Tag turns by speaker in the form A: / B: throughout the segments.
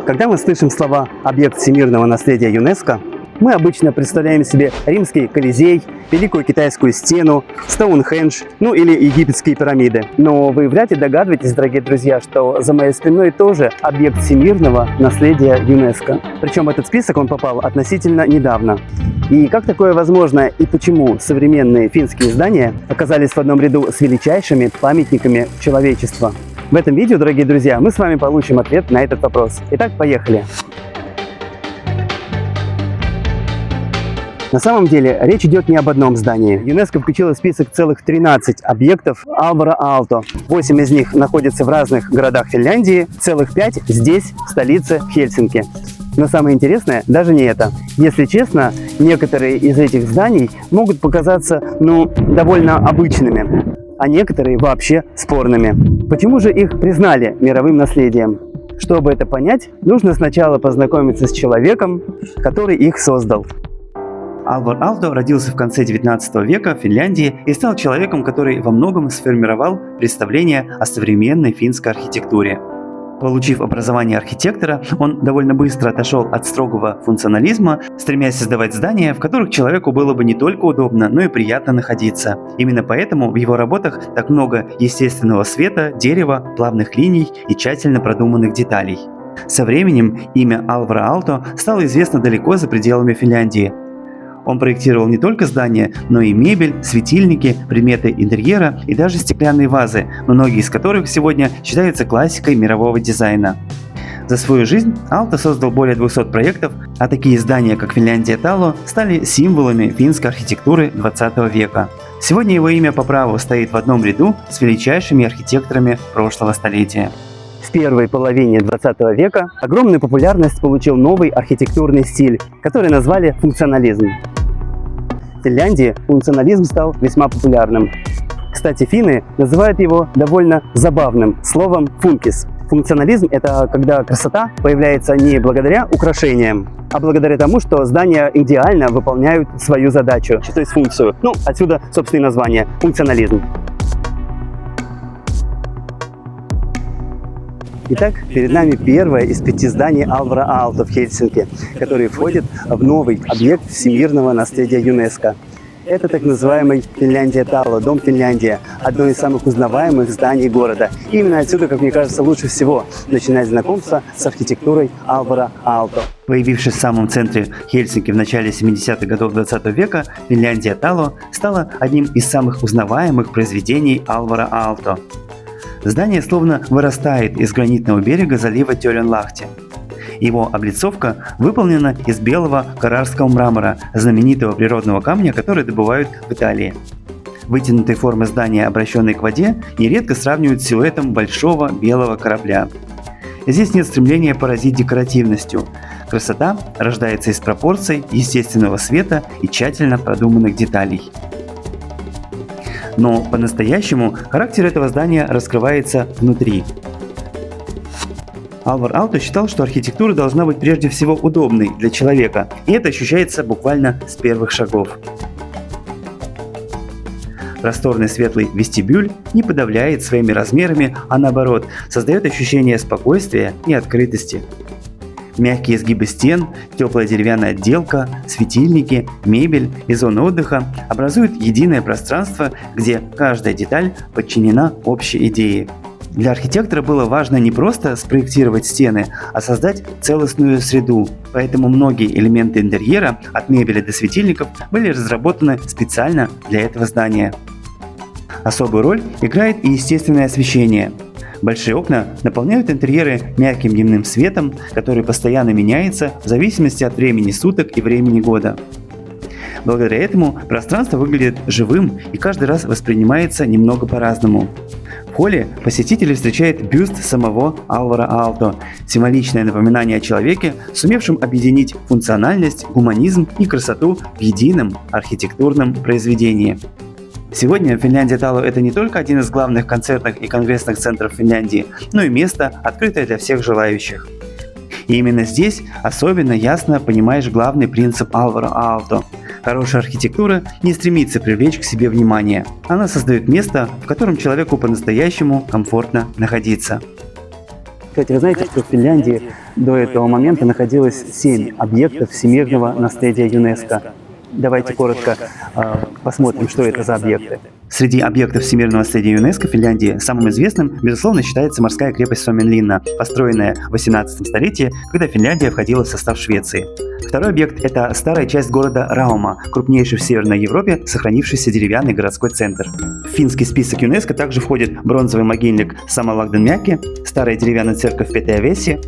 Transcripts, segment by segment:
A: Когда мы слышим слова «объект всемирного наследия ЮНЕСКО», мы обычно представляем себе римский Колизей, Великую Китайскую стену, Стоунхендж, или египетские пирамиды. Но вы вряд ли догадываетесь, дорогие друзья, что за моей спиной тоже объект всемирного наследия ЮНЕСКО. Причем этот список он попал относительно недавно. И как такое возможно и почему современные финские здания оказались в одном ряду с величайшими памятниками человечества? В этом видео, дорогие друзья, мы с вами получим ответ на этот вопрос. Итак, поехали! На самом деле, речь идет не об одном здании. ЮНЕСКО включила в список целых 13 объектов Алвара-Аалто. 8 из них находятся в разных городах Финляндии, целых 5 здесь, в столице, в Хельсинки. Но самое интересное даже не это. Если честно, некоторые из этих зданий могут показаться, довольно обычными, а некоторые вообще спорными. Почему же их признали мировым наследием? Чтобы это понять, нужно сначала познакомиться с человеком, который их создал. Алвар-Аалто родился в конце 19 века в Финляндии и стал человеком, который во многом сформировал представление о современной финской архитектуре. Получив образование архитектора, он довольно быстро отошел от строгого функционализма, стремясь создавать здания, в которых человеку было бы не только удобно, но и приятно находиться. Именно поэтому в его работах так много естественного света, дерева, плавных линий и тщательно продуманных деталей. Со временем имя Алвара-Аалто стало известно далеко за пределами Финляндии. Он проектировал не только здания, но и мебель, светильники, предметы интерьера и даже стеклянные вазы, многие из которых сегодня считаются классикой мирового дизайна. За свою жизнь Аалто создал более 200 проектов, а такие здания, как Финляндия Тало, стали символами финской архитектуры 20 века. Сегодня его имя по праву стоит в одном ряду с величайшими архитекторами прошлого столетия. В первой половине 20 века огромную популярность получил новый архитектурный стиль, который назвали функционализм. В Финляндии функционализм стал весьма популярным. Кстати, финны называют его довольно забавным словом «функис». Функционализм – это когда красота появляется не благодаря украшениям, а благодаря тому, что здания идеально выполняют свою задачу, то есть функцию. Отсюда, собственно, и название – функционализм. Итак, перед нами первое из 5 зданий Алвара-Аалто в Хельсинки, который входит в новый объект всемирного наследия ЮНЕСКО. Это так называемый Финляндия Тало, дом Финляндия, одно из самых узнаваемых зданий города. И именно отсюда, как мне кажется, лучше всего начинать знакомство с архитектурой Алвара-Аалто. Появившись в самом центре Хельсинки в начале 70-х годов 20 века, Финляндия Тало стала одним из самых узнаваемых произведений Алвара-Аалто. Здание словно вырастает из гранитного берега залива Тёленлахти. Его облицовка выполнена из белого каррарского мрамора, знаменитого природного камня, который добывают в Италии. Вытянутые формы здания, обращенные к воде, нередко сравнивают с силуэтом большого белого корабля. Здесь нет стремления поразить декоративностью. Красота рождается из пропорций, естественного света и тщательно продуманных деталей. Но по-настоящему характер этого здания раскрывается внутри. Алвар-Аалто считал, что архитектура должна быть прежде всего удобной для человека, и это ощущается буквально с первых шагов. Просторный светлый вестибюль не подавляет своими размерами, а наоборот, создает ощущение спокойствия и открытости. Мягкие изгибы стен, теплая деревянная отделка, светильники, мебель и зоны отдыха образуют единое пространство, где каждая деталь подчинена общей идее. Для архитектора было важно не просто спроектировать стены, а создать целостную среду, поэтому многие элементы интерьера, от мебели до светильников, были разработаны специально для этого здания. Особую роль играет и естественное освещение. Большие окна наполняют интерьеры мягким дневным светом, который постоянно меняется в зависимости от времени суток и времени года. Благодаря этому пространство выглядит живым и каждый раз воспринимается немного по-разному. В холле посетители встречают бюст самого Алвара-Аалто, символичное напоминание о человеке, сумевшем объединить функциональность, гуманизм и красоту в едином архитектурном произведении. Сегодня Финляндия Тало – это не только один из главных концертных и конгрессных центров Финляндии, но и место, открытое для всех желающих. И именно здесь особенно ясно понимаешь главный принцип Алвара-Аалто. Хорошая архитектура не стремится привлечь к себе внимание. Она создает место, в котором человеку по-настоящему комфортно находиться. Кстати, вы знаете, что в Финляндии до этого момента находилось 7 объектов всемирного наследия ЮНЕСКо? Давайте коротко посмотрим, что это за объекты. Среди объектов всемирного наследия ЮНЕСКо в Финляндии самым известным, безусловно, считается морская крепость Сомменлинна, построенная в 18 столетии, когда Финляндия входила в состав Швеции. Второй объект – это старая часть города Раума, крупнейший в Северной Европе, сохранившийся деревянный городской центр. В финский список ЮНЕСКо также входит бронзовый могильник Самалагденмяки, старая деревянная церковь Петеавеси,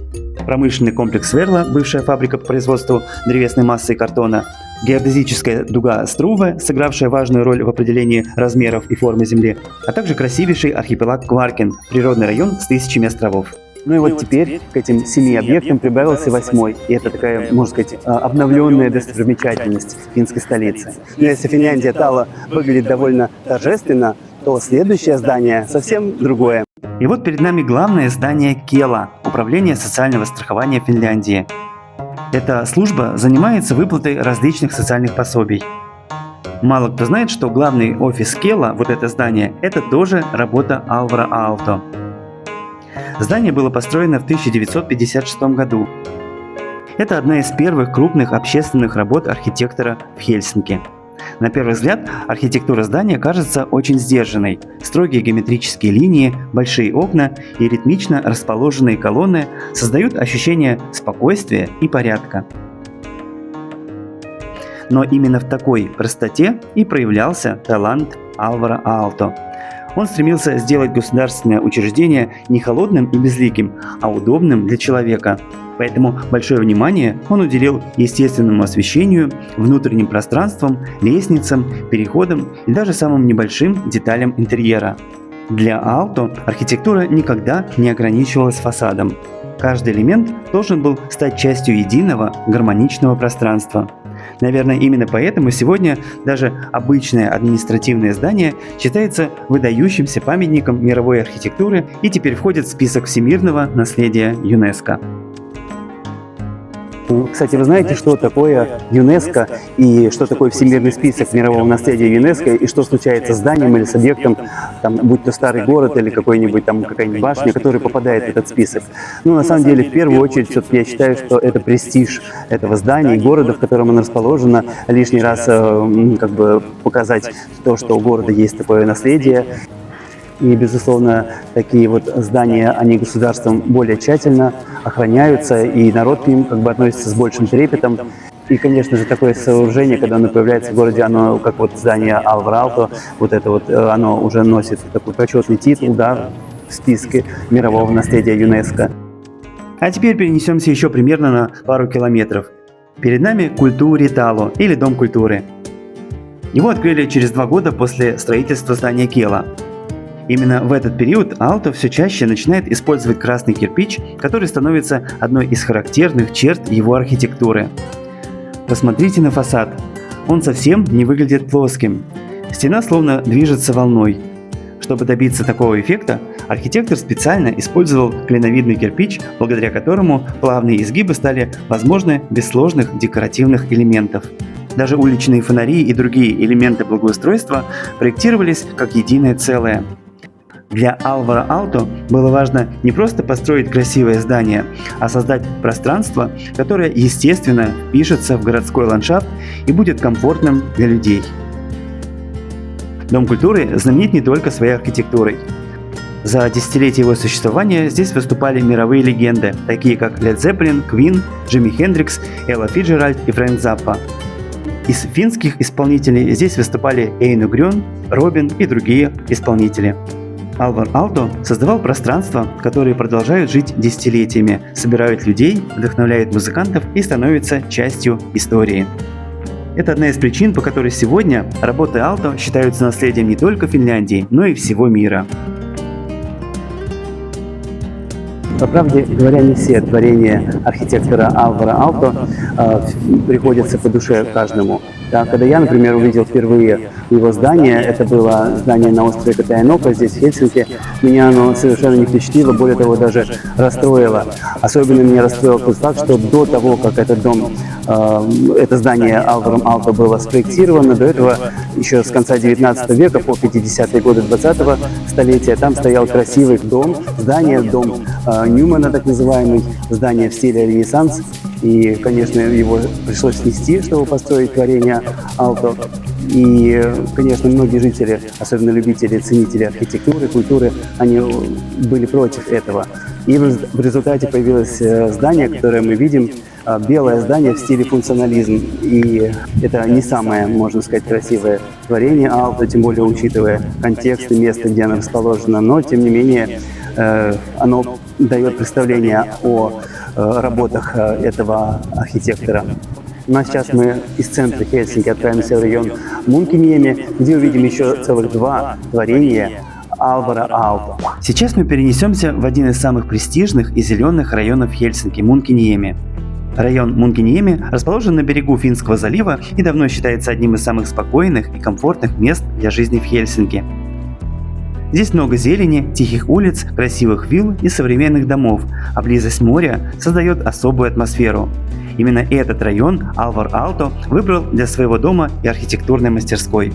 A: промышленный комплекс Верла, бывшая фабрика по производству древесной массы и картона, геодезическая дуга Струве, сыгравшая важную роль в определении размеров и формы Земли, а также красивейший архипелаг Кваркен, природный район с тысячами островов. Ну и вот теперь к этим 7 объектам прибавился 8-й, и это такая, можно сказать, обновленная достопримечательность финской столицы. Но если Финляндия Тала выглядит довольно торжественно, то следующее здание совсем другое. И вот перед нами главное здание Кела, Управление социального страхования Финляндии. Эта служба занимается выплатой различных социальных пособий. Мало кто знает, что главный офис Кела, вот это здание, это тоже работа Алвара Aalto. Здание было построено в 1956 году. Это одна из первых крупных общественных работ архитектора в Хельсинки. На первый взгляд, архитектура здания кажется очень сдержанной. Строгие геометрические линии, большие окна и ритмично расположенные колонны создают ощущение спокойствия и порядка. Но именно в такой простоте и проявлялся талант Алвара Aalto. Он стремился сделать государственное учреждение не холодным и безликим, а удобным для человека. Поэтому большое внимание он уделил естественному освещению, внутренним пространствам, лестницам, переходам и даже самым небольшим деталям интерьера. Для Aalto архитектура никогда не ограничивалась фасадом. Каждый элемент должен был стать частью единого гармоничного пространства. Наверное, именно поэтому сегодня даже обычное административное здание считается выдающимся памятником мировой архитектуры и теперь входит в список всемирного наследия ЮНЕСКо. Кстати, вы знаете, что такое ЮНЕСКо и что такое всемирный список мирового наследия ЮНЕСКо и что случается с зданием или с объектом, там, будь то старый город или какой-нибудь там какая-нибудь башня, который попадает в этот список? Ну, на самом деле, в первую очередь, все-таки я считаю, что это престиж этого здания и города, в котором оно расположено, лишний раз как бы показать то, что у города есть такое наследие. И, безусловно, такие вот здания, они государством более тщательно охраняются, и народ к ним как бы относится с большим трепетом. И, конечно же, такое сооружение, когда оно появляется в городе, оно, как вот здание Алвара Aalto, вот это вот, оно уже носит такой почетный титул, да, в списке мирового наследия ЮНЕСКо. А теперь перенесемся еще примерно на пару километров. Перед нами Культури-Тало, или Дом культуры. Его открыли через 2 года после строительства здания Кела. Именно в этот период Aalto все чаще начинает использовать красный кирпич, который становится одной из характерных черт его архитектуры. Посмотрите на фасад. Он совсем не выглядит плоским. Стена словно движется волной. Чтобы добиться такого эффекта, архитектор специально использовал клиновидный кирпич, благодаря которому плавные изгибы стали возможны без сложных декоративных элементов. Даже уличные фонари и другие элементы благоустройства проектировались как единое целое. Для Алвара Aalto было важно не просто построить красивое здание, а создать пространство, которое естественно впишется в городской ландшафт и будет комфортным для людей. Дом культуры знаменит не только своей архитектурой. За десятилетия его существования здесь выступали мировые легенды, такие как Led Zeppelin, Queen, Джимми Хендрикс, Элла Фиджеральд и Фрэнк Заппа. Из финских исполнителей здесь выступали Эйну Грён, Робин и другие исполнители. Алвар Aalto создавал пространства, которые продолжают жить десятилетиями, собирают людей, вдохновляют музыкантов и становятся частью истории. Это одна из причин, по которой сегодня работы Aalto считаются наследием не только Финляндии, но и всего мира. По правде говоря, не все творения архитектора Алвара Aalto приходятся по душе каждому. Да, когда я, например, увидел впервые его здание, это было здание на острове Катаянопа, здесь в Хельсинки, меня оно совершенно не впечатлило, более того, даже расстроило. Особенно меня расстроил тот факт, что до того, как этот дом, это здание Алваром Aalto было спроектировано, до этого, еще с конца 19 века, по 50-е годы 20-го столетия, там стоял красивый дом, здание, дом Ньюмана, так называемый, здание в стиле Ренессанс. И, конечно, его пришлось снести, чтобы построить творение Aalto. И, конечно, многие жители, особенно любители, ценители архитектуры, культуры, они были против этого. И в результате появилось здание, которое мы видим, белое здание в стиле функционализм. И это не самое, можно сказать, красивое творение Aalto, тем более учитывая контекст и место, где оно расположено. Но, тем не менее, оно дает представление о работах этого архитектора. Ну а сейчас мы из центра Хельсинки отправимся в район Мункиньеми, где увидим еще целых два творения Alvar Aalto. Сейчас мы перенесемся в один из самых престижных и зеленых районов Хельсинки – Мункиньеми. Район Мункиньеми расположен на берегу Финского залива и давно считается одним из самых спокойных и комфортных мест для жизни в Хельсинки. Здесь много зелени, тихих улиц, красивых вилл и современных домов, а близость моря создает особую атмосферу. Именно этот район Alvar Aalto выбрал для своего дома и архитектурной мастерской.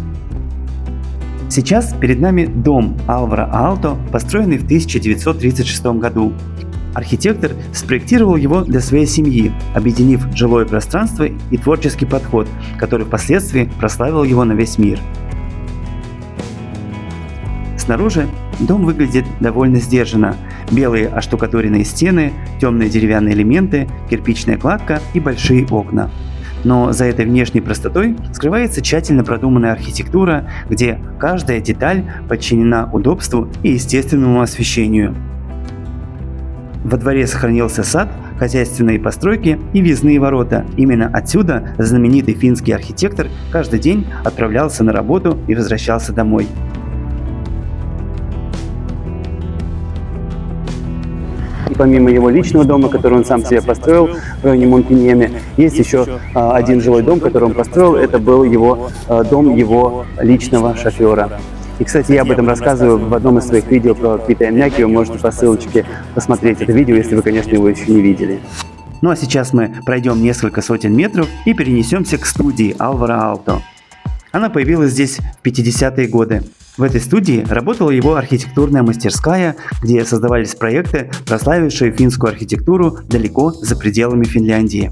A: Сейчас перед нами дом Alvar Aalto, построенный в 1936 году. Архитектор спроектировал его для своей семьи, объединив жилое пространство и творческий подход, который впоследствии прославил его на весь мир. Снаружи дом выглядит довольно сдержанно. Белые оштукатуренные стены, темные деревянные элементы, кирпичная кладка и большие окна. Но за этой внешней простотой скрывается тщательно продуманная архитектура, где каждая деталь подчинена удобству и естественному освещению. Во дворе сохранился сад, хозяйственные постройки и въездные ворота. Именно отсюда знаменитый финский архитектор каждый день отправлялся на работу и возвращался домой. И помимо его личного дома, который он сам себе построил в районе Мункиньеми, есть еще один жилой дом, который он построил. Это был дом его личного шофера. И, кстати, я об этом рассказываю в одном из своих видео про Пита Эмняки. Вы можете по ссылочке посмотреть это видео, если вы, конечно, его еще не видели. Ну а сейчас мы пройдем несколько сотен метров и перенесемся к студии Alvar Aalto. Она появилась здесь в 50-е годы. В этой студии работала его архитектурная мастерская, где создавались проекты, прославившие финскую архитектуру далеко за пределами Финляндии.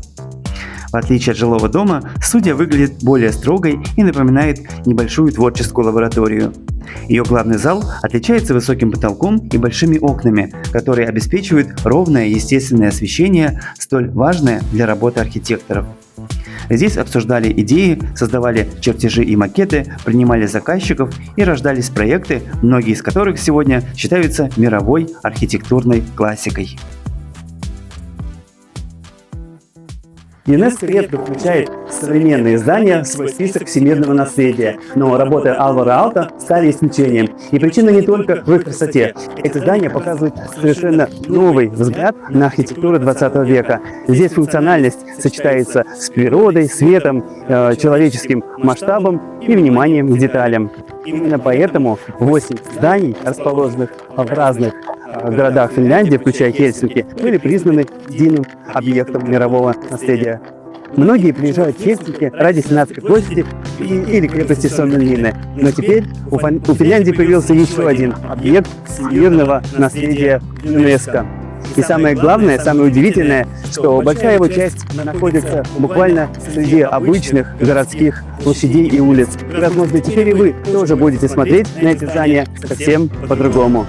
A: В отличие от жилого дома, студия выглядит более строгой и напоминает небольшую творческую лабораторию. Ее главный зал отличается высоким потолком и большими окнами, которые обеспечивают ровное естественное освещение, столь важное для работы архитекторов. Здесь обсуждали идеи, создавали чертежи и макеты, принимали заказчиков и рождались проекты, многие из которых сегодня считаются мировой архитектурной классикой. ЮНЕСКО редко включает современные здания в свой список всемирного наследия, но работы Alvar Aalto стали исключением. И причина не только в их красоте. Эти здания показывают совершенно новый взгляд на архитектуру 20 века. Здесь функциональность сочетается с природой, светом, человеческим масштабом и вниманием к деталям. Именно поэтому 8 зданий, расположенных в разных городах Финляндии, включая Хельсинки, были признаны единым объектом мирового наследия. Многие приезжают в Хельсинки ради Сенатской площади или крепости Соммерлине. Но теперь у Финляндии появился еще один объект всемирного наследия ЮНЕСКО. И самое главное, самое удивительное, что большая его часть находится буквально среди обычных городских площадей и улиц. И, возможно, теперь и вы тоже будете смотреть на эти здания совсем по-другому.